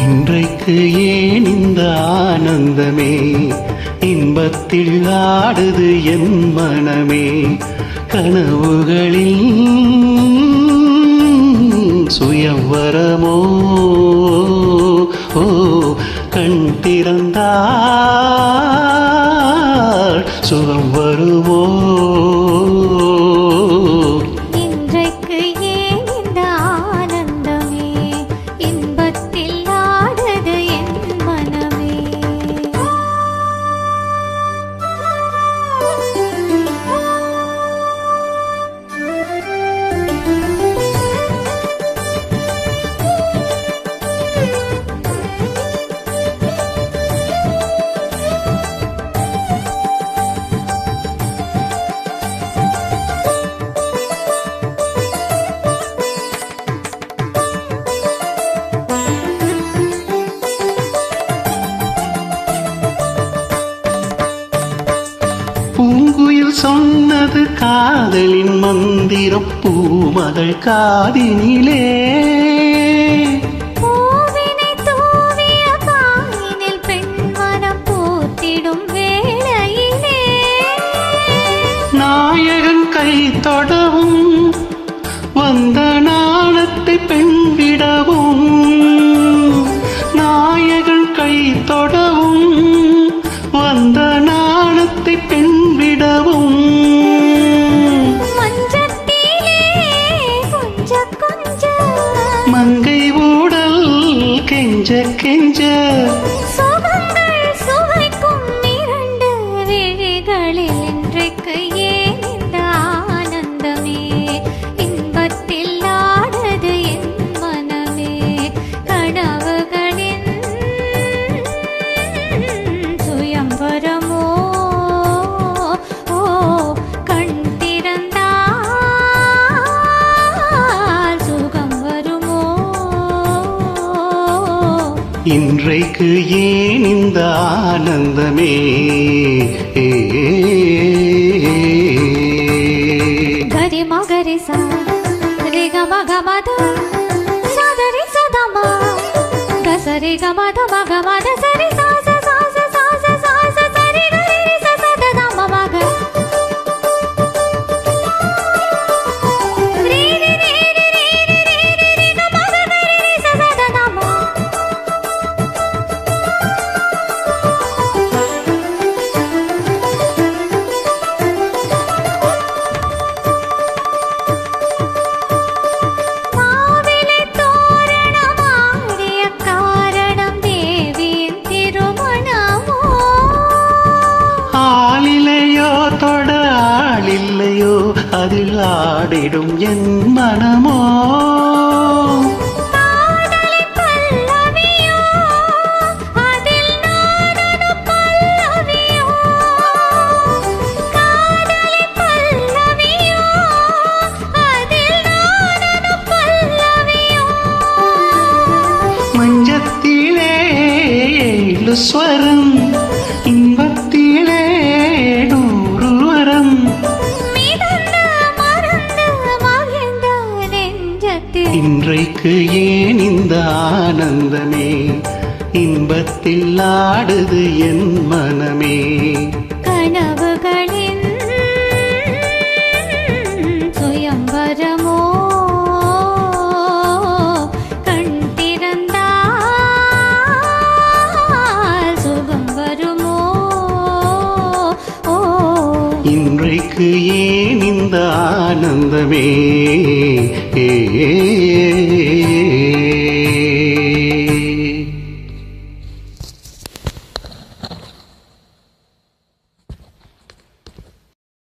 இன்றைக்கு ஏன் இந்த ஆனந்தமே, இன்பத்தில் ஆடுது என் மனமே. கனவுகளில் சுயம்வரமோ, ஓ கண் திறந்தால் சுகம் வருமோ. பூங்குயில் சொன்னது காதலின் மந்திரம், பூமகள் காதினிலே. பூவினை தூவிய காயினில் பெண்மனம் பூத்திடும் வேளையிலே, நாயகன் கை தொடவும் வந்த நாணத்தை பெண்விடவும், நாயகன் கை தொடவும் வந்த நாணத்தை பெண்விடவும். மஞ்சத்திலே கொஞ்ச கொஞ்ச மங்கை ஊடல் கெஞ்ச கெஞ்ச, சுகங்கள் சுவைக்கும் இரண்டு விழிகளில் இன்றைக்கு ஏன் இந்த ஆனந்தமே, இன்பத்தில் ஆடுது என் மனமே. கனவுகளின் சுயம்வரமோ, ஓ கண் திறந்தால் சுகம் வருமோ. இன்றைக்கு ஏன் இந்த ஆனந்தமே. கரி மகரி சா ரி க ம க ம த சா த ரி ச த ம க ச ரி க ம த ம க ம த ச ரி சா ச சா ச சா ச சா ச ச ரி க ரி ரி ச ச த த ம ம க ரி ரி ரி ரி ரி ரி ரி ரி க ம க க ரி ரி ச ச த த ம. மாவிலை தோரணமாடிய காரணம் தேவியின் திருமணமோ, ஆளில்லையோ தொட ஆளில்லையோ அதில் ஆடிடும் என் மனமோ. காதலின் பல்லவியோ அதில் நானொரு பல்லவியோ, காதலின் பல்லவியோ அதில் நானொரு பல்லவியோ. மஞ்சத்திலே ஏழு ஸ்வரம், இன்பத்திலே நூறு வரம். மிதந்து மறந்து மகிழ்ந்த நெஞ்சத்தில் இன்றைக்கு ஏன் இந்த ஆனந்தமே, இன்பத்தில் ஆடுது என் மனமே. கனவுகளின் சுயம்வரமோ, கண் திறந்தால் சுகம் வருமோ. ஓ இன்றைக்கு ஏன் இந்த ஆனந்தமே.